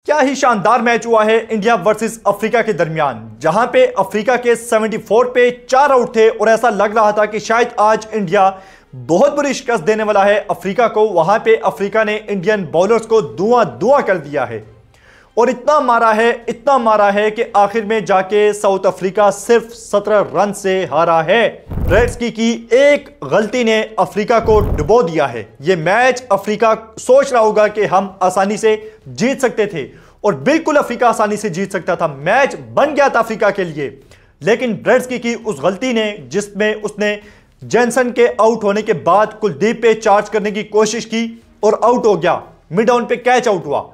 क्या ही शानदार मैच हुआ है इंडिया वर्सेस अफ्रीका के दरमियान, जहां पे अफ्रीका के 74 पे 4 आउट थे और ऐसा लग रहा था कि शायद आज इंडिया बहुत बुरी शिकस्त देने वाला है अफ्रीका को। वहां पे अफ्रीका ने इंडियन बॉलर्स को धुआं धुआं कर दिया है और इतना मारा है कि आखिर में जाके साउथ अफ्रीका सिर्फ 17 रन से हारा है। ब्रेट्सकी की एक गलती ने अफ्रीका को डुबो दिया है। यह मैच अफ्रीका सोच रहा होगा कि हम आसानी से जीत सकते थे और बिल्कुल अफ्रीका आसानी से जीत सकता था, मैच बन गया था अफ्रीका के लिए। लेकिन ब्रेट्सकी की उस गलती ने, जिसमें उसने जॉनसन के आउट होने के बाद कुलदीप पे चार्ज करने की कोशिश की और आउट हो गया, मिड ऑन पे कैच आउट हुआ।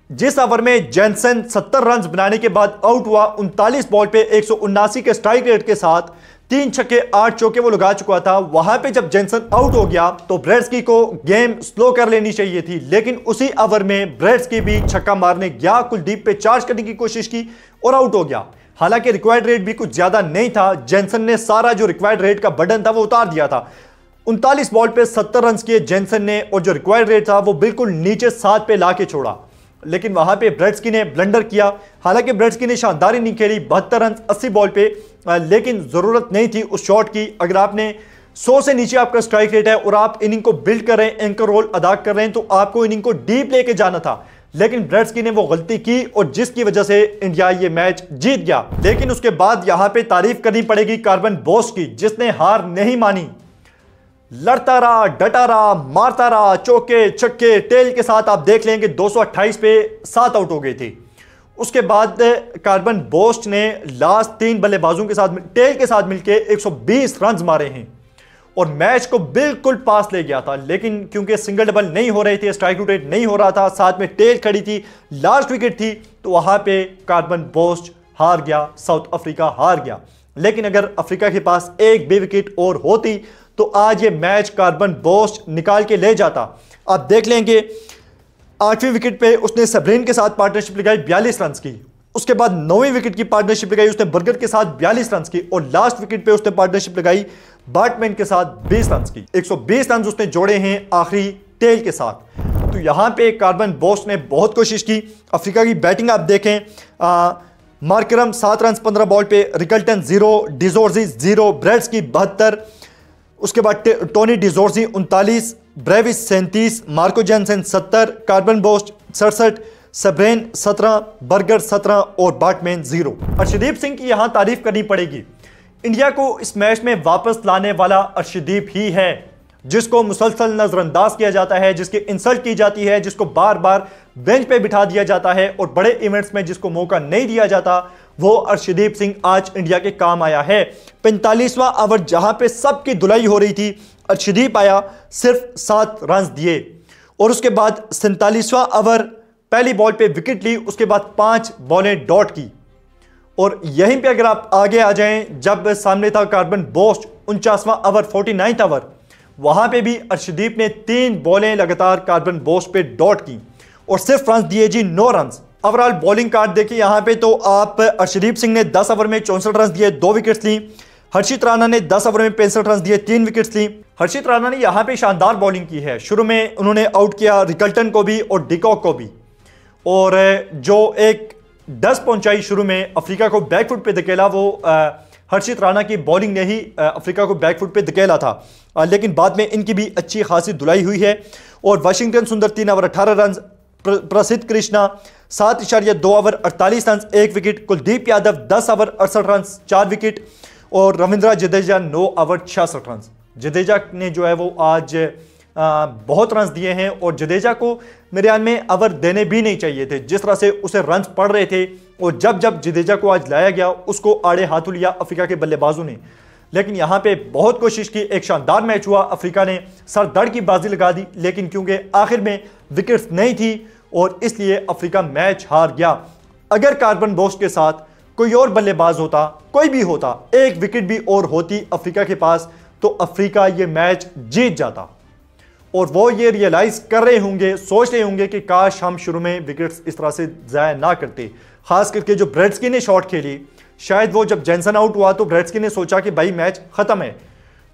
जिस ओवर में जॉनसन 70 रन बनाने के बाद आउट हुआ, 39 बॉल पे 179 के स्ट्राइक रेट के साथ 3 छक्के 8 चौके वो लगा चुका था। वहां पे जब जॉनसन आउट हो गया तो ब्रेट्सकी को गेम स्लो कर लेनी चाहिए थी, लेकिन उसी ओवर में ब्रेट्सकी भी छक्का मारने गया, कुलदीप पे चार्ज करने की कोशिश की और आउट हो गया। हालांकि रिक्वायर्ड रेट भी कुछ ज्यादा नहीं था, जॉनसन ने सारा जो रिक्वायर्ड रेट का बटन था वो उतार दिया था। 39 बॉल पे 70 रन किए जॉनसन ने और जो रिक्वायर्ड रेट था वो बिल्कुल नीचे 7 पे लाके छोड़ा। लेकिन वहां पे ब्रेट्सकी ने ब्लंडर किया। हालांकि ब्रेट्सकी ने शानदार इनिंग खेली, 72 रन 80 बॉल पे, लेकिन जरूरत नहीं थी उस शॉट की। अगर आपने 100 से नीचे आपका स्ट्राइक रेट है और आप इनिंग को बिल्ड कर रहे हैं, एंकर रोल अदा कर रहे हैं, तो आपको इनिंग को डीप लेके जाना था। लेकिन ब्रेट्सकी ने वो गलती की और जिसकी वजह से इंडिया ये मैच जीत गया। लेकिन उसके बाद यहां पे तारीफ करनी पड़ेगी कार्बन बोस की, जिसने हार नहीं मानी, लड़ता रहा, डटा रहा, मारता रहा, चौके छक्के टेल के साथ। आप देख लेंगे 228 पे 7 आउट हो गए थे। उसके बाद कार्बन बोस्ट ने लास्ट 3 बल्लेबाजों के साथ टेल के साथ मिलकर 120 रन मारे हैं और मैच को बिल्कुल पास ले गया था। लेकिन क्योंकि सिंगल डबल नहीं हो रहे थे, स्ट्राइक रेट नहीं हो रहा था, साथ में टेल खड़ी थी, लास्ट विकेट थी, तो वहां पे कार्बन बोस्ट हार गया, साउथ अफ्रीका हार गया। लेकिन अगर अफ्रीका के पास एक भी विकेट और होती तो आज ये मैच कार्बन बोस्ट निकाल के ले जाता। आप देख लेंगे 8वीं विकेट पे उसने सबरीन के साथ पार्टनरशिप लगाई, 42 रन की। उसके बाद 9वीं विकेट की पार्टनरशिप लगाई उसने बर्गर के साथ, 42 रन की। और लास्ट विकेट पे उसने पार्टनरशिप लगाई बार्टमैन के साथ, 20 रन की। 120 रन उसने जोड़े हैं आखिरी टेल के साथ। तो यहां पे कार्बन बोस्ट ने बहुत कोशिश की। अफ्रीका की बैटिंग आप देखें, मार्करम 7 रन 15 बॉल पे, रिकल्टन 0, डिजोर्जी 0, ब्रेट्सकी 72, उसके बाद Tony de Zorzi 39, Brevis 37, Marco Jansen 70, Corbin Bosch 67, Subrayen 17, Burger 17 और बार्टमैन 0। अर्शदीप सिंह की यहां तारीफ करनी पड़ेगी। इंडिया को इस मैच में वापस लाने वाला अर्शदीप ही है, जिसको मुसलसल नजरअंदाज किया जाता है, जिसकी इंसल्ट की जाती है, जिसको बार बार बेंच पे बिठा दिया जाता है और बड़े इवेंट्स में जिसको मौका नहीं दिया जाता, वो अर्शदीप सिंह आज इंडिया के काम आया है। 45वां ओवर जहां पे सबकी धुलाई हो रही थी, अर्शदीप आया, सिर्फ 7 रन दिए और उसके बाद 47वां ओवर पहली बॉल पे विकेट ली, उसके बाद 5 बॉलें डॉट की। और यहीं पे अगर आप आगे आ जाएं, जब सामने था कार्बन बोस्ट, 49वां ओवर 49th ओवर, वहां पे भी अर्शदीप ने 3 बॉलें लगातार कार्बन बोस्ट पे डॉट की और सिर्फ रन दिए जी 9 रन। ओवरऑल बॉलिंग कार्ड देखिए यहां पे, तो आप अर्शदीप सिंह ने 10 ओवर में 64 रन दिए, 2 विकेट्स ली। हर्षित राणा ने 10 ओवर में 65 रन दिए, 3 विकेट्स ली। हर्षित राणा ने यहां पे शानदार बॉलिंग की है। शुरू में उन्होंने आउट किया रिकल्टन को भी और डिकॉक को भी, और जो एक डस्ट पहुंचाई शुरू में, अफ्रीका को बैकफुट पे धकेला, वो हर्षित राणा की बॉलिंग ने ही अफ्रीका को बैकफुट पे धकेला था। लेकिन बाद में इनकी भी अच्छी खासी धुलाई हुई है। और वाशिंगटन सुंदर 3 ओवर 18 रन, प्रसिद्ध Krishna 7.2 over 48 run 1 wicket, Kuldeep Yadav 10 over 68 run 4 wicket और रविंद्र जडेजा 9 ओवर 66 रन। जडेजा ने जो है वो आज बहुत रन दिए हैं और जडेजा को मेरे ख्याल में ओवर देने भी नहीं चाहिए थे, जिस तरह से उसे रन पड़ रहे थे। और जब जडेजा को आज लाया गया, उसको आड़े हाथों लिया अफ्रीका के बल्लेबाजों ने। लेकिन यहां पे बहुत कोशिश की, एक शानदार मैच हुआ, अफ्रीका ने सर दड़ की बाजी लगा दी, लेकिन क्योंकि आखिर में विकेट्स नहीं थी और इसलिए अफ्रीका मैच हार गया। अगर कार्बन बोस्ट के साथ कोई और बल्लेबाज होता, कोई भी होता, एक विकेट भी और होती अफ्रीका के पास, तो अफ्रीका ये मैच जीत जाता। और वो ये रियलाइज कर रहे होंगे, सोच रहे होंगे कि काश हम शुरू में विकेट्स इस तरह से ज़ाया ना करते। खास करके जो ब्रेट्सकी ने शॉट खेली, शायद वो जब जॉनसन आउट हुआ तो ब्रेट्सकी ने सोचा कि भाई मैच खत्म है,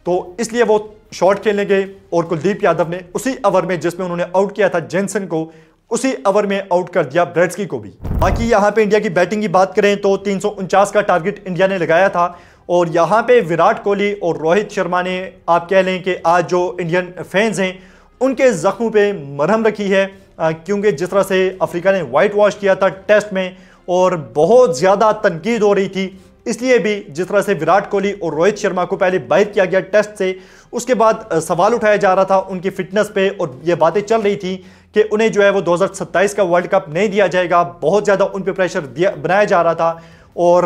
तो इसलिए वो शॉट खेलने गए और कुलदीप यादव ने उसी ओवर में जिसमें उन्होंने आउट किया था जॉनसन को, उसी ओवर में आउट कर दिया ब्रेट्सकी को भी। बाकी यहां पे इंडिया की बैटिंग की बात करें तो 349 का टारगेट इंडिया ने लगाया था और यहां पे विराट कोहली और रोहित शर्मा ने, आप कह लें कि आज जो इंडियन फैंस हैं उनके जख्मों पे मरहम रखी है, क्योंकि जिस तरह से अफ्रीका ने वाइट वॉश किया था टेस्ट में और बहुत ज़्यादा तनकीद हो रही थी, इसलिए भी जिस तरह से विराट कोहली और रोहित शर्मा को पहले बाहर किया गया टेस्ट से, उसके बाद सवाल उठाया जा रहा था उनकी फिटनेस पे और ये बातें चल रही थी कि उन्हें जो है वो 2027 का वर्ल्ड कप नहीं दिया जाएगा। बहुत ज़्यादा उन पे प्रेशर बनाया जा रहा था और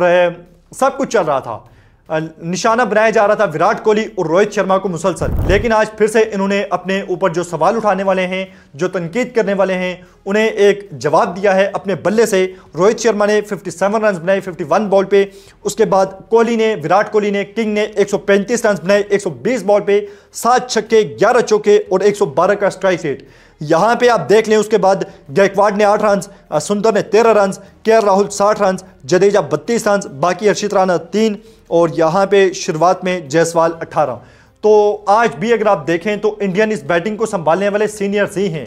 सब कुछ चल रहा था, निशाना बनाया जा रहा था विराट कोहली और रोहित शर्मा को मुसलसल। लेकिन आज फिर से इन्होंने अपने ऊपर जो सवाल उठाने वाले हैं, जो तनकीद करने वाले हैं, उन्हें एक जवाब दिया है अपने बल्ले से। रोहित शर्मा ने 57 रन बनाए 51 बॉल पे, उसके बाद विराट कोहली ने किंग ने 135 रन बनाए 120 बॉल पे, 7 छक्के 11 चौके और 112 का स्ट्राइक रेट। यहां पे आप देख लें, उसके बाद गायकवाड़ ने 8 रन, सुंदर ने 13 run, KL Rahul 60 run, Jadeja 32 run, बाकी हर्षित राणा 3 और यहां पे शुरुआत में जायसवाल 18। तो आज भी अगर आप देखें तो इंडियन इस बैटिंग को संभालने वाले सीनियर्स ही हैं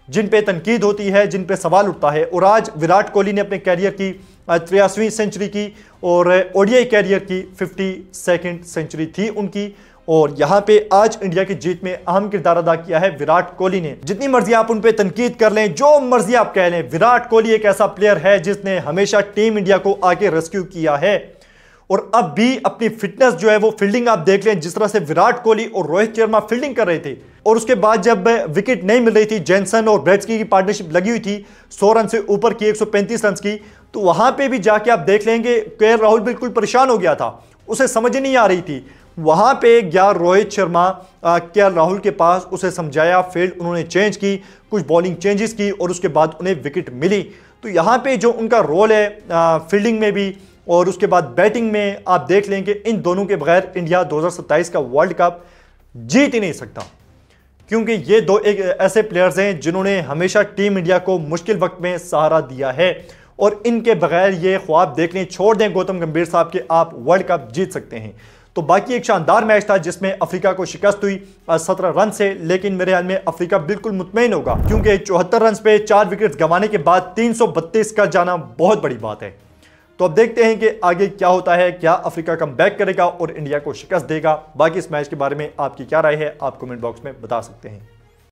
जिन पे तनकीद होती है, जिन पे सवाल उठता है। और आज विराट कोहली ने अपने कैरियर की 83वीं सेंचुरी की और ओडीआई कैरियर की 52nd सेंचुरी थी उनकी, और यहां पे आज इंडिया की जीत में अहम किरदार अदा किया है विराट कोहली ने। जितनी मर्जी आप उन पे तनकीद कर लें, जो मर्जी आप कह लें, विराट कोहली एक ऐसा प्लेयर है जिसने हमेशा टीम इंडिया को आगे रेस्क्यू किया है और अब भी अपनी फिटनेस जो है वो, फील्डिंग आप देख लें जिस तरह से विराट कोहली और रोहित शर्मा फील्डिंग कर रहे थे, और उसके बाद जब विकेट नहीं मिल रही थी, जेनसन और ब्रेट्सकी की पार्टनरशिप लगी हुई थी 100 रन से ऊपर की, 135 रन की, तो वहां पे भी जाके आप देख लेंगे केएल राहुल बिल्कुल परेशान हो गया था, उसे समझ नहीं आ रही थी। वहां पे गया रोहित शर्मा केएल राहुल के पास, उसे समझाया, फील्ड उन्होंने चेंज की, कुछ बॉलिंग चेंजेस की और उसके बाद उन्हें विकेट मिली। तो यहां पे जो उनका रोल है फील्डिंग में भी और उसके बाद बैटिंग में, आप देख लें कि इन दोनों के बगैर इंडिया 2027 का वर्ल्ड कप जीत ही नहीं सकता, क्योंकि ये दो एक ऐसे प्लेयर्स हैं जिन्होंने हमेशा टीम इंडिया को मुश्किल वक्त में सहारा दिया है और इनके बगैर ये ख्वाब देख लें, छोड़ दें गौतम गंभीर साहब के आप वर्ल्ड कप जीत सकते हैं। तो बाकी एक शानदार मैच था जिसमें अफ्रीका को शिकस्त हुई 17 रन से, लेकिन मेरे ख्याल में अफ्रीका बिल्कुल मुतमईन होगा, क्योंकि 74 रन पे 4 विकेट्स गंवाने के बाद 332 का जाना बहुत बड़ी बात है। तो अब देखते हैं कि आगे क्या होता है, क्या अफ्रीका कम बैक करेगा और इंडिया को शिकस्त देगा। बाकी इस मैच के बारे में आपकी क्या राय है, आप कमेंट बॉक्स में बता सकते हैं।